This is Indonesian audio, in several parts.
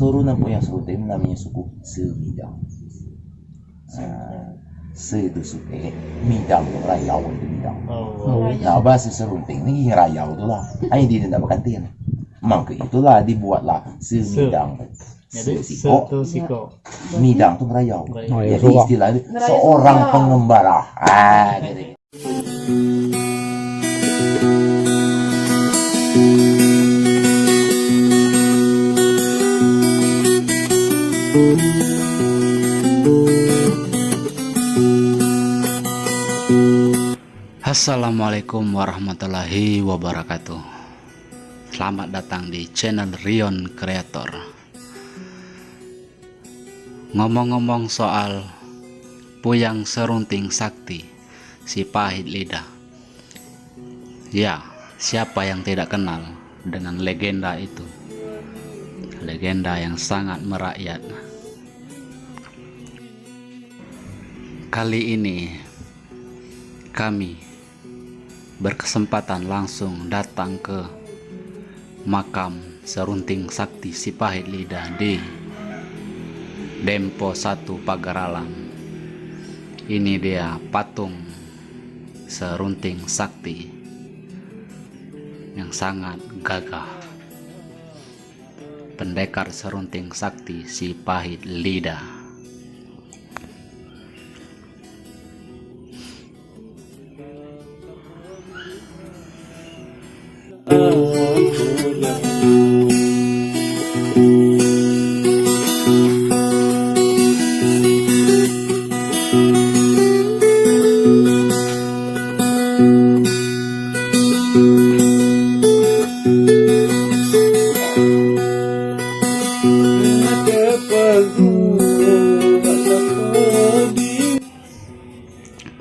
keturunan Puyang Serunting namanya suku Semidang. Se itu suku Midang itu Rayau itu Midang. Nah bahasa Serunting ini Rayau itu lah. Hanya dia tidak bergantian. Maka itulah dibuatlah Semidang. Jadi Siko. Midang itu Rayau. Ya, Jadi istilahnya seorang pengembara. Jadi. Assalamualaikum warahmatullahi wabarakatuh. Selamat datang di channel Rion Creator. Ngomong-ngomong soal Puyang Serunting Sakti, si pahit lidah. Ya, siapa yang tidak kenal dengan legenda itu? Legenda yang sangat merakyat. Kali ini kami berkesempatan langsung datang ke makam Serunting Sakti si pahit lidah di Dempo 1 Pagaralam. Ini dia patung Serunting Sakti yang sangat gagah. Pendekar Serunting Sakti si pahit lidah.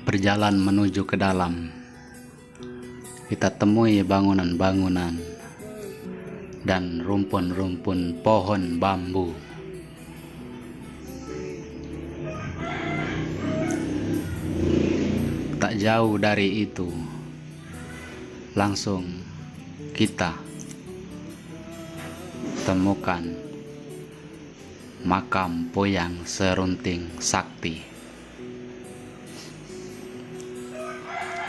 Berjalan menuju ke dalam, kita temui bangunan-bangunan dan rumpun-rumpun pohon bambu. Tak jauh dari itu, langsung kita temukan makam Puyang Serunting Sakti.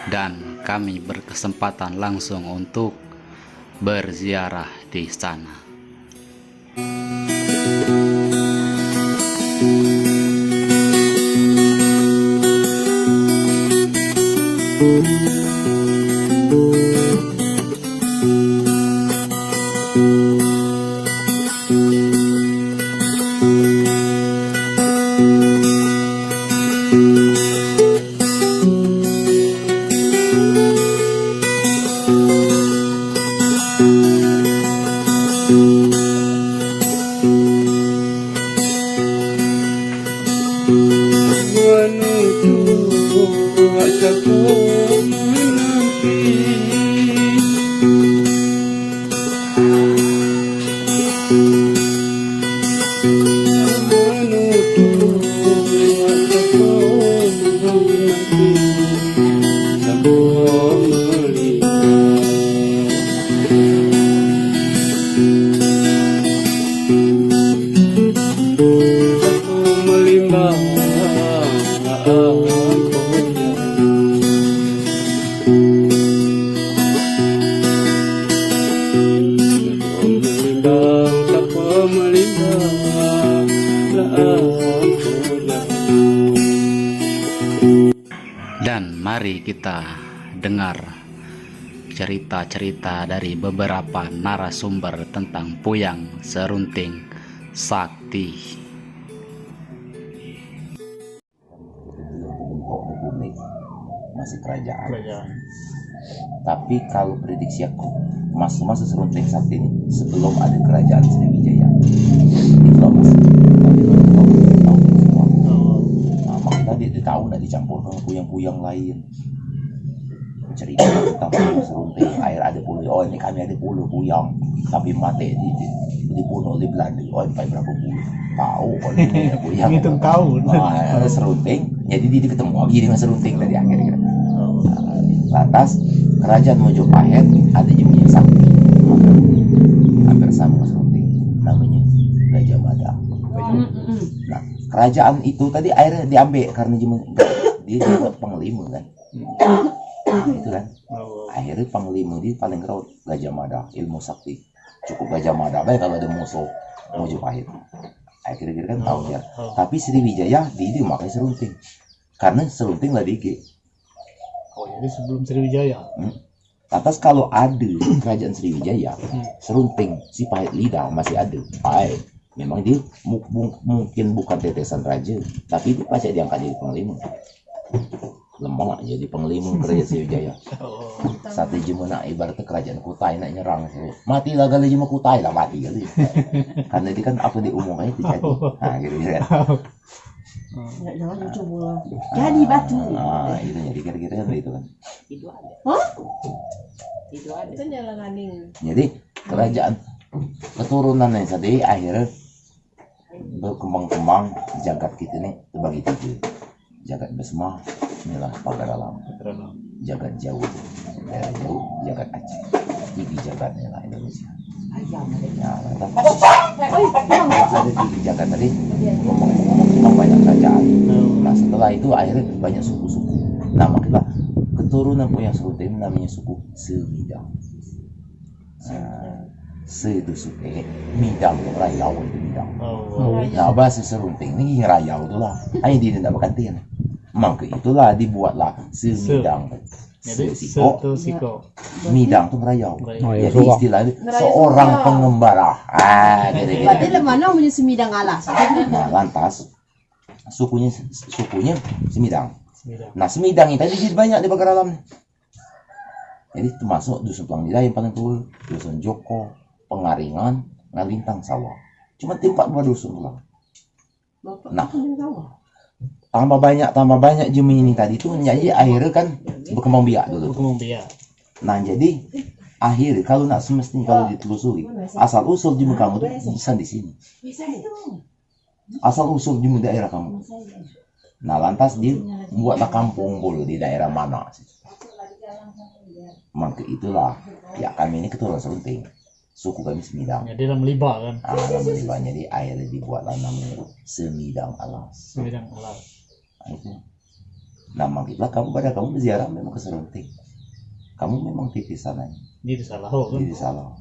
Dan kami berkesempatan langsung untuk berziarah di sana. Dan mari kita dengar cerita-cerita dari beberapa narasumber tentang Puyang Serunting Sakti. Masih kerajaan. Tapi kalau prediksi aku, masa Serunting Sakti ini sebelum ada kerajaan Sriwijaya. Itulah masih. Dia tahu nak dicampur dengan puyang-puyang lain. Cerita tentang Puyang Serunting, air ada puluh. Oh ini kami ada 10 puyang, tapi mati dibunuh oleh Belanda. Oh sampai berapa puluh? Tahu kalau ini puyang. Itu tahu. Serunting. Jadi dia ketemu lagi dengan Serunting tadi akhirnya. Lantas kerajaan Mojopahit ada jumlah sakti, hampir sama Serunting. namanya Gajah Mada. Nah, kerajaan itu tadi akhirnya diambil karena dia juga panglima kan. Nah, itu kan. Akhirnya panglima dia paling keren Gajah Mada, ilmu sakti. Cukup Gajah Mada baik kalau ada musuh Majapahit. Kira-kira kan tahu ya. Tapi Sriwijaya dia makanya serunting. Karena serunting lah dikit. Oh, jadi sebelum Sriwijaya. Atas kalau ada kerajaan Sriwijaya, serunting si Pahit Lidah masih ada. Pahit. Memang dia mungkin bukan tetesan raja, tapi dia pasti diangkat jadi panglima. Lemah jadi panglima kerajaan Sriwijaya. Satu jemena ibaratnya kerajaan Kutai nak nyerang, matilah kali jema Kutai lah mati kali. Karena dia kan apa diumumkannya itu jadi. Nah gitu kan. Jangan coba jadi batu. Nah itu jadi kira-kira kan itu kan. Itu ada. Hah? Itu ada. Itu nyala nganing. Jadi kerajaan keturunan yang tadi akhirnya berkembang-kembang jagat kita ini terbagi tiga. Jagat Besma, inilah pagar alam. Jagat jauh, daerah jauh, jagat Aceh. Tiga jagatnya lah Indonesia. Nah, ada tiga jagat tadi, ngomong banyak kerajaan. Nah setelah itu akhirnya banyak suku-suku. Nama kita keturunan yang serunting namanya suku Semidang. Itu suku Midang, Rayau itu Midang. Nah bahasa serunting ini Rayau itulah. Hanya dia tidak bergantian. Maka itulah dibuatlah Semidang. Siko. Midang tuh Rayau. Jadi istilahnya seorang pengembara. Kira-kira. Berarti mana punya Semidang alas? Nah lantas sukunya Semidang. Nah Semidang ini tadi jadi banyak di pagar alam. Jadi termasuk dusun Plangnida yang paling tua, dusun Joko, Pengaringan, Ngalintang, Sawah. Cuma tempat dua dusun pulang. Nah, tambah banyak jumi ini tadi itu jadi akhirnya kan berkembang biak dulu. Nah jadi akhirnya kalau nak semestinya kalau ditelusuri asal usul jumi kamu tuh bisa di sini. Asal usul jumi daerah kamu. Nah lantas dia buatlah kampung dulu di daerah mana sih? Maka itulah ya kami ini keturunan serunting. Suku kami Semidang. Jadi dalam liba kan. Dalam liba jadi akhirnya dibuatlah namanya Semidang Alas. Semidang Alas. Nah, itu. Nama kita kamu pada kamu berziarah memang ke Serunting. Kamu memang tipis sananya. Jadi salah kan. Jadi salah.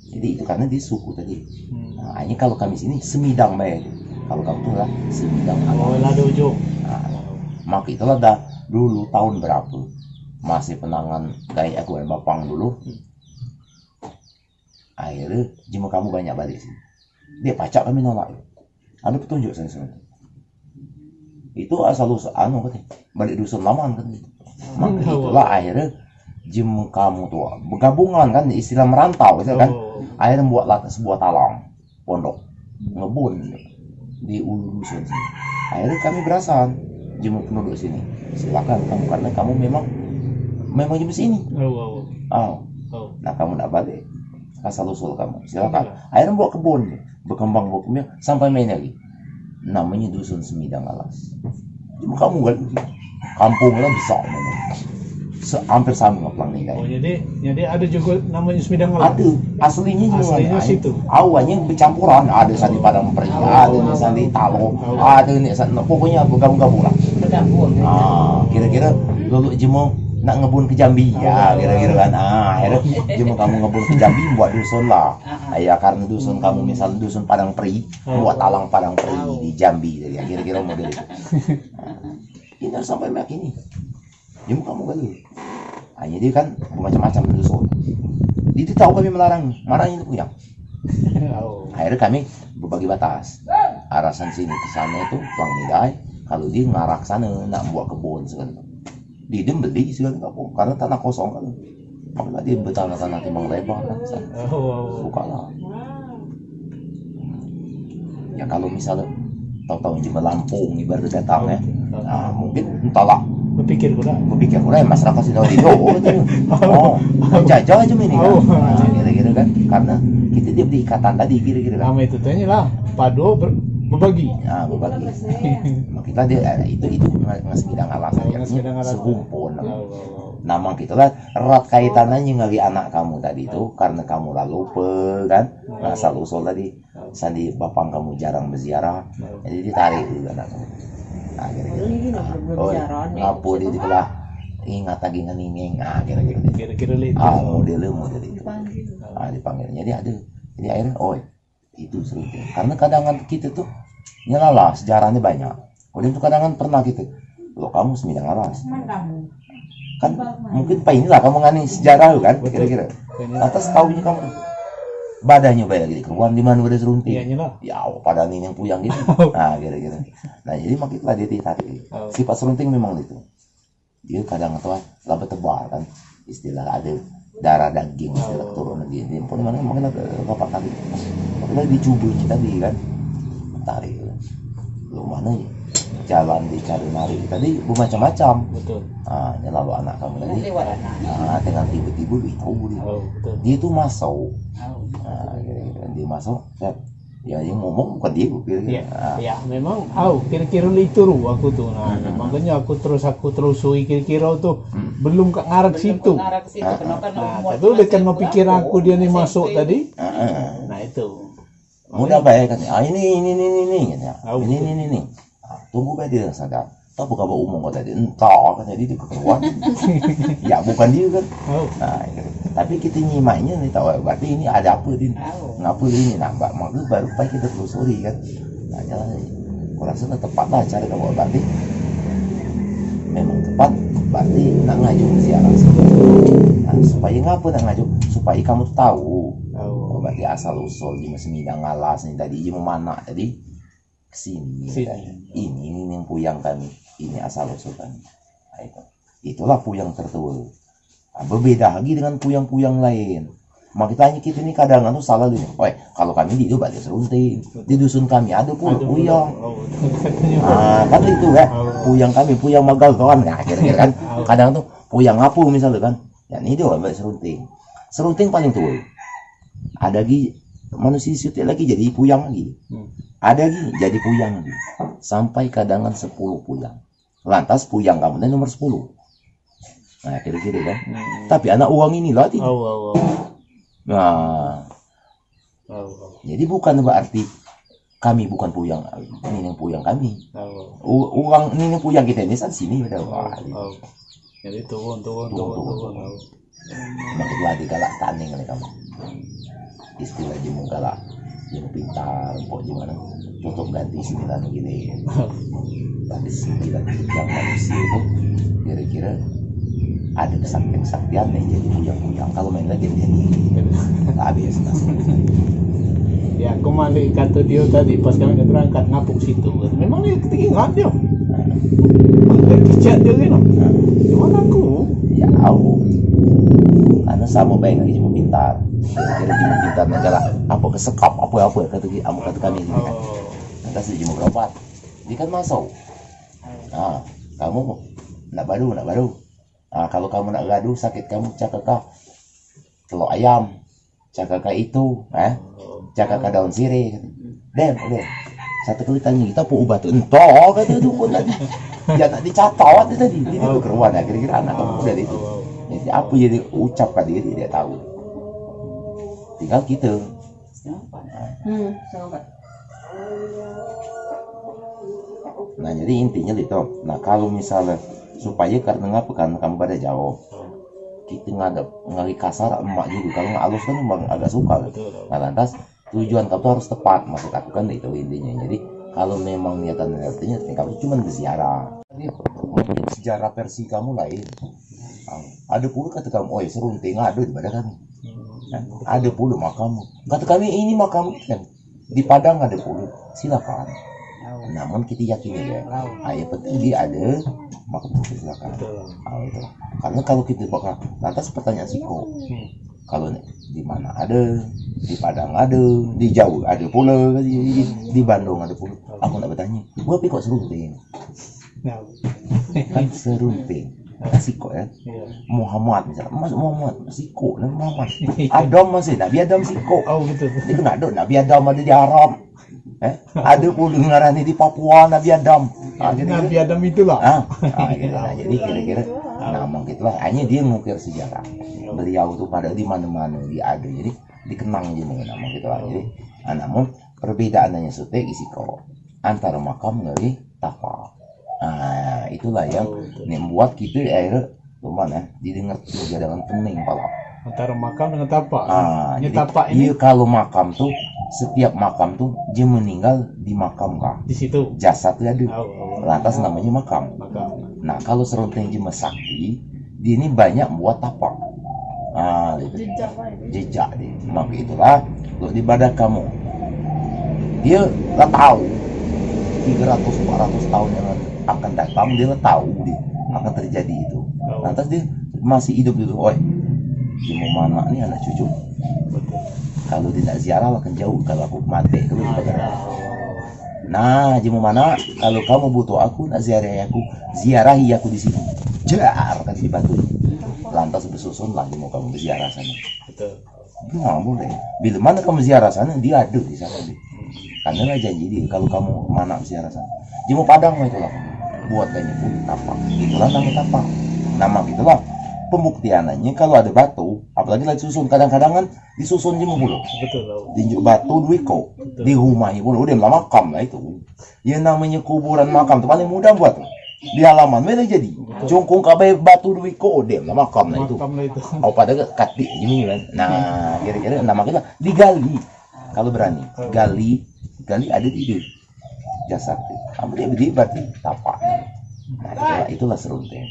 Jadi itu karena dia suku tadi. Nah, ini kalau kami sini Semidang baik. Kalau kamu tuh lah Semidang Alas. Oh, ada ujung. Nah, maka itulah dah dulu tahun berapa masih penangan gaya aku yang bapang dulu. Akhirnya jema kamu banyak balik sini. Dia pacak kami nolak. Ada petunjuk saya. Itu asal usul katanya balik dusun laman kan. Maka itulah akhirnya jema kamu tuh bergabungan kan istilah merantau gitu kan. Akhirnya buatlah sebuah talang pondok ngebun di ulu dusun sini. Akhirnya kami berasakan jema penduduk sini. Silakan kamu karena kamu memang jema sini. Nah kamu nak balik asal usul kamu silakan. Akhirnya buat kebun berkembang sampai main lagi namanya dusun Semidang Alas. Cuma kamu kan kampungnya besar hampir sama dengan Plangnida. Oh jadi ada juga namanya Semidang Alas. Ada aslinya juga situ. Awalnya bercampuran ada di Padang Peri, ada di Talo, ada di pokoknya bergabung lah. Kira-kira lalu jemo nak ngebun ke Jambi ya kira-kira kan akhirnya cuma kamu ngebun ke Jambi buat dusun lah ya karena dusun kamu misal dusun Padang Peri buat talang Padang Peri di Jambi ya kira-kira model itu ini sampai mak ini cuma kamu kali hanya dia kan macam-macam dusun dia tahu kami melarang marahnya itu punya akhirnya kami berbagi batas arasan sini ke sana itu Plangnida kalau dia ngarah sana nak buat kebun segala dia beli segala kampung karena tanah kosong kan makanya dia bertanah-tanah timbang lebar kan bukalah ya kalau misalnya tahu-tahu cuma Lampung ibarat datang ya nah mungkin entahlah berpikir ya masyarakat sih tahu di jajah aja ini kan kira-kira kan karena kita dia beli ikatan tadi kira-kira kan nama itu tanya lah padu berbagi. Nah, kita dia itu Semidang Alas artinya serumpun. Nama kita lah erat kaitannya ngeli anak kamu tadi itu karena kamu lalu lupa kan asal usul tadi Sandi bapang kamu jarang berziarah, jadi ditarik juga anak kamu. Nah, kira-kira. Oh, ngapu dia dikelah ingat lagi ngeningeng. Nah, kira-kira. Kira-kira itu. Model itu. Dipanggil. Jadi ada. Jadi akhirnya, itu serunting. Karena kadang kita tuh nyelalah sejarahnya banyak. Kemudian tuh kadang pernah gitu. Lo kamu semidang alas. Kan mungkin pak inilah kamu ngani sejarah kan kira-kira. Atas tahunya kamu badannya banyak gitu. Keruan di mana udah serunting. Iya nyelah. Ya, pada yang puyang gitu. Nah, kira-kira. Nah, jadi makinlah dia ditarik. Sifat serunting memang itu. Dia kadang tuh laba tebal kan. Istilah ada darah daging istilah turun lagi. Dia pun mana makin apa kali. Makin dicubur tadi kan. Tarik. Lu mana ya? Jalan dicari nari tadi bermacam-macam. Betul. Ini lalu anak kamu tadi. Dengan tiba-tiba dia tahu dia. Dia itu masuk. Dia masuk. Ya yang ngomong bukan dia, kira-kira. Ya memang. Kira-kira itu aku tuh. Makanya aku terusui kira-kira tuh belum ke ngarep situ. Tapi udah kan mau pikir aku dia nih masuk tadi. Nah itu. Mudah baik kan. Ini. Tunggu baik dia sadar. Tahu bukan umum kok tadi. Entah kan jadi kekeruan. Ya bukan dia kan. Nah, tapi kita nyimaknya nih tahu berarti ini ada apa din? Ngapa ini nambah? Maksud baru baik kita telusuri kan. Nah, jalan. Aku rasa tepat lah cara kamu berarti. Memang tepat. Berarti nak ngajung siaran. Nah, supaya ngapa nak ngajung? Supaya kamu tahu. Berarti asal usul di semidang alas nih tadi mau mana tadi? Kesini ini yang puyang kami, ini asal usul kami. Nah, itulah puyang tertua. Berbeda lagi dengan puyang-puyang lain. Makanya kita ini kadang tuh salah ini. Kalau kami di Bali serunting, di dusun kami ada puyang. Kan itu kan puyang kami, puyang magal kawan. Nah, kira-kira kan kadang tuh puyang apa misalnya kan. Ya ini dia Bali serunting. Serunting paling tua. Ada lagi manusia setiap lagi jadi puyang lagi. Ada lagi jadi puyang lagi. Sampai kadangan 10 puyang. Lantas puyang kamu nomor 10. Nah, kira-kira kan. Tapi anak uang ini lah. Nah. Jadi bukan berarti kami bukan puyang. Ini yang puyang kami. Uang ini yang puyang kita ini saat sini. Jadi turun. Maksudlah digalak taning oleh kamu. Istilah jemu galak. Jemu pintar, kok gimana? Tutup ganti 9 gini. Tapi 9 yang manusia itu kira-kira ada kesaktian yang jadi puyang-puyang. Kalau main lagi jadi habis. Ya aku mandi kata dia tadi pas kami berangkat ngapuk situ. Memang dia ketinggalan dia. Kecil dia gitu. Cuman aku ya tahu. Karena sama baik lagi cuma pintar. Kira-kira cuma pintar negara apa kesekap apa kata kami ini kan. Nanti sih cuma berobat. Dia kan masuk. Nah, kamu nak baru. Nah, kalau kamu nak gaduh sakit kamu cakap telur ayam, cakap itu, cakap daun sirih. Dem. Satu kali tanya kita apa obat tu? Entah kata tu pun tadi. Dia tak dicatat tadi. Dia tu keruan kira-kira anak kamu dari itu. Jadi apa yang dia ucapkan dia tahu. Tinggal kita. Nah jadi intinya itu. Nah kalau misalnya supaya karena ngapa karena kamu pada jauh, kita ngari kasar emak juga. Kalau nggak halus kan emang agak suka. Nah lantas tujuan kamu harus tepat. Maksud aku kan itu intinya. Jadi kalau memang niatannya kamu cuma berziarah. Mungkin sejarah versi kamu lain. Ada pula kata kamu, serunting ada di badan kami. Ada pula makam. Kata kami ini makam kan di Padang ada pula. Silakan. Namun kita yakin ya. Yang penting dia ada makam itu silakan. Itu. Karena kalau kita bakal lantas pertanyaan siko. Kalau di mana ada, di Padang ada, di jauh ada pula, di Bandung ada pula. Aku nak bertanya, gua kok serunting? Kan serunting. Siko ya. Muhammad misalnya. Muhammad Siko dan Muhammad. Adam masih Nabi Adam Siko. Betul. Dia kan ada Nabi Adam ada di Arab. Ada pun ngarani di Papua Nabi Adam. Nabi Adam itulah. Jadi kira-kira nama gitulah. Hanya dia mengukir sejarah. Beliau tuh pada di mana-mana dia ada. Jadi dikenang aja nama gitulah. Jadi namun perbedaannya sutek isi kok antara makam ngeri tapa. Nah, itulah yang membuat kita akhirnya mana didengar juga dengan pening pala. Antara makam dengan tapak. Ini Jadi, tapak ini iya kalau makam tuh setiap makam tuh dia meninggal di makam kah? di situ. Jasad tuh ada. Oh. Lantas namanya makam. Makam. Nah, kalau serunteng jema sakti, dia ini banyak buat tapak. Gitu. Jejak lah ini. Jejak dia. Maka itulah kalau di badan kamu dia nggak tahu 300-400 tahun yang akan datang, dia nggak tahu dia akan terjadi itu. Lantas dia masih hidup dulu. Oi, dia mau mana nih anak cucu? Kalau tidak ziarah akan jauh. Kalau aku mati dulu nah, dia mau mana? Kalau kamu butuh aku, nak ziarahi aku di sini. Jar kasih batu. Lantas bersusun lagi mau kamu berziarah sana. Betul. Itu nggak boleh. Bila mana kamu ziarah sana, dia ada di sana. Karena lah janji dia. Kalau kamu mana ziarah sana, dia mau padang itulah. Buat kayaknya pun tapak. Itulah nama tapak. Nama itulah pembuktiannya kalau ada batu, apalagi lagi susun, kadang-kadang kan disusun di mulu. Betul. Tinjuk batu duiko di rumah ibu udah lama makam lah itu. Ya namanya kuburan makam tuh paling mudah buat di halaman mana jadi cungkung kabe batu duiko udah lah makam lah itu. Makam lah itu. Oh pada kati ini kan. Nah kira-kira nama kita digali kalau berani gali ada di jasad. Kamu dia berdiri berarti tapak. Nah itulah serunting.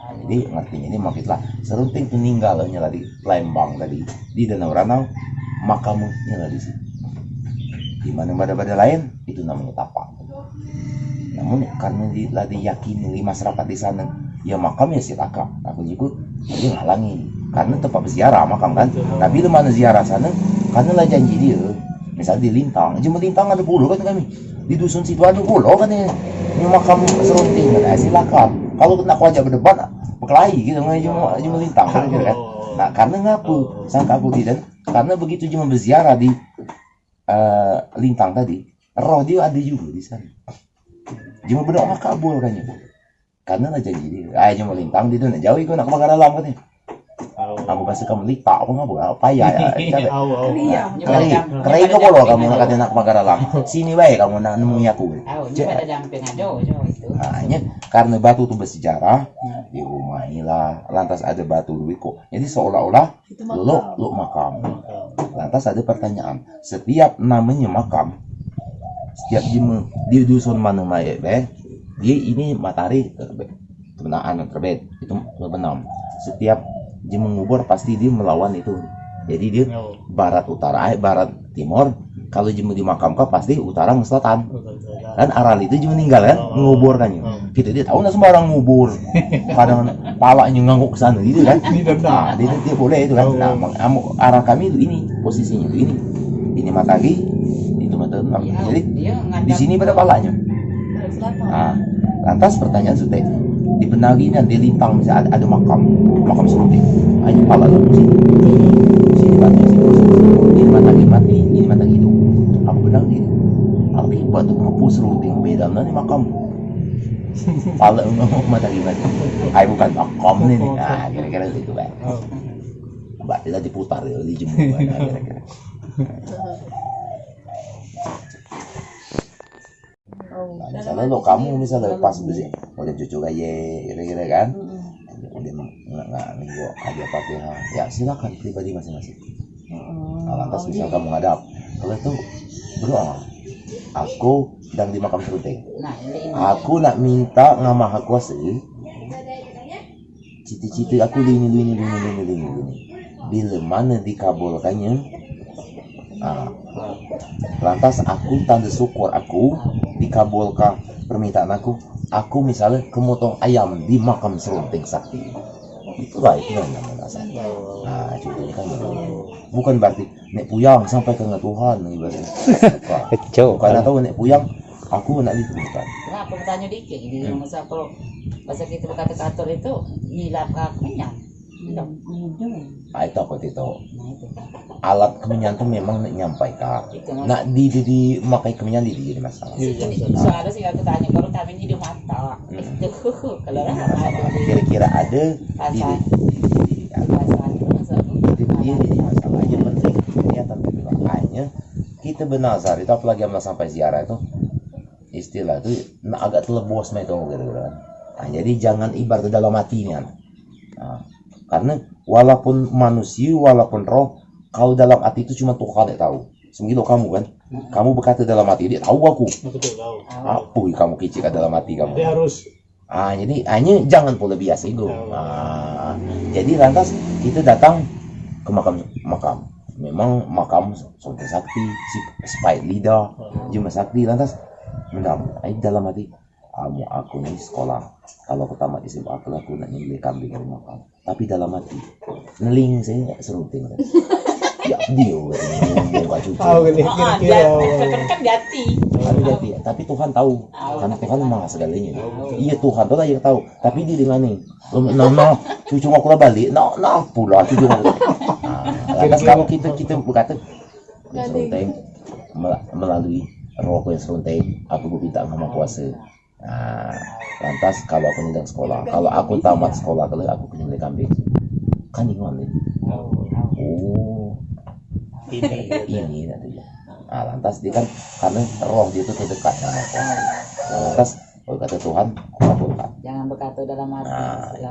Jadi ngertinya ini maksudlah serunting peninggalannya di Lembang tadi di Danau Ranau, makamnya lah di sini. Di mana pada lain itu namanya tapak. Namun karena diyakini di masyarakat di sana, ya makamnya silakan. Aku juga dia ngalangi karena tempat berziarah makam kan. Tapi di mana ziarah sana, karena lah janji dia. Misalnya di Lintang, cuma Lintang ada pulau kan kami. Di dusun situ ada pulau kan ya. Ini makam serunting, silakan. Kalau kena aku ajak berdebat, berkelahi gitu, cuma Lintang kan. Nah karena ngaku, sangka aku tidak. Karena begitu cuma berziarah di Lintang tadi, roh dia ada juga di sana. Cuma berdoa kabul kan ya. Karena lah janji dia, cuma Lintang di sana jauh ikut nak kebakaran alam kan ya. Aku kasih kamu litak, aku nggak boleh apa ya? Kering kau boleh kamu nak kata nak kebakaran alam. Sini baik kamu nak nemui aku. Hanya karena batu itu bersejarah di rumah inilah. Lantas ada batu duiko. Jadi seolah-olah lo makam. Lantas ada pertanyaan. Setiap namanya makam, setiap di dusun mana dia ini matahari terbit itu benam. Setiap dia mengubur pasti dia melawan itu. Jadi dia barat utara, barat timur. Kalau dia dimakamkan pasti utara ke selatan. Kan aral itu dia meninggal kan, menguburkannya. Kita dia tahu nggak sembarang ngubur. Kadang palanya ngangguk ke sana gitu kan. Nah, dia boleh itu kan. Nah, arah kami itu ini posisinya itu ini. Ini matahari, itu matahari. Jadi di sini pada palanya. Nah, lantas pertanyaan sudah di Benari ini di Lintang misalnya ada makam serunting. Hanya pala dalam sini batu sini. Ini matahari mati, ini matahari hidup. Aku bilang gitu. Akibat tuh ngapu serunting beda nanti makam. Pala matahari mati. Ay bukan makam nih. Nah kira-kira itu kan. Mbak tidak diputar ya di jemur kira-kira. Nah, misalnya lo kamu misalnya pas besi udah cucu gaya kira-kira kan udah nggak minggu ada Fatihah ya silakan pribadi masing-masing. Nah, lantas misal kamu ngadap kalau itu berdoa aku dan di makam serunting aku nak minta nggak maha kuasa cita-cita aku ini bila mana dikabulkannya. Nah, lantas aku tanda syukur aku dikabulkan permintaan aku misalnya kemotong ayam di makam serunting sakti. Itulah itu yang namanya rasanya. Nah contohnya kan bukan berarti nek puyang sampai ke Tuhan ibaratnya. Bukan tahu nek puyang aku nak ditemukan. Nah aku bertanya dikit jadi masa kalau bahasa kita berkata-kata itu nilap kemenyan. Nah itu apa itu? Alat kemenyan itu memang nyampaikan. Nak di makai kemenyan di masalah. Soalnya sih aku tanya kalau kami di mata. Kalau kira-kira ada di masalah aja penting kelihatan hanya kita benazar itu apalagi yang sampai ziarah itu istilah itu agak telebos itu gitu kan. Nah, jadi jangan ibarat dalam hatinya. Nah, karena walaupun manusia, walaupun roh, kalau dalam hati itu cuma Tuhan yang tahu. Semilo kamu kan, kamu berkata dalam hati, dia tahu aku. Betul tahu. Apa kamu kicik dalam hati kamu? Dia harus Jadi hanya jangan pula biasa itu. Jadi lantas kita datang ke makam. Memang makam Sonte Sakti, si Pahit Lidah, Juma Sakti. Lantas menang. Dalam hati, aku nih sekolah. Kalau aku tamat SMA aku nak nyembelih kambing dari makam. Tapi dalam hati, neling saya nggak serunting. Ya dia ngomong gak cukup. tahu kira-kira. Kan jati. Tapi Tuhan tahu, karena Tuhan maha segalanya. Iya Tuhan tuh yang tahu. Tapi dia dengan nih, cucu aku lah balik, pula cucu aku. Lantas kalau kita berkata serunteng melalui roh yang serunteng, aku minta sama kuasa. Lantas kalau aku nendang sekolah, kalau aku tamat sekolah, kalau aku nyembelih kambing, kan ini ini nantinya. Lantas dia kan karena roh dia itu terdekat sama kuasa. Lantas kalau kata Tuhan, kabulkan. Jangan berkata dalam hati.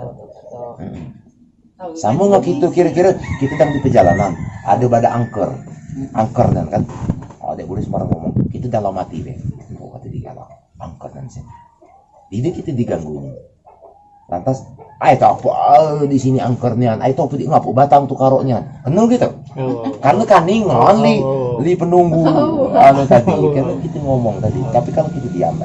Sama nggak gitu kira-kira kita sedang di perjalanan ada pada angker dan kan ada boleh sembarang ngomong kita dalam hati deh kata dia angker dan sini jadi kita digangguin lantas tahu apa di sini angkernya tahu apa ngapa batang tuh karoknya kenal gitu karena kaningan li penunggu tadi karena kita ngomong tadi tapi kalau kita diam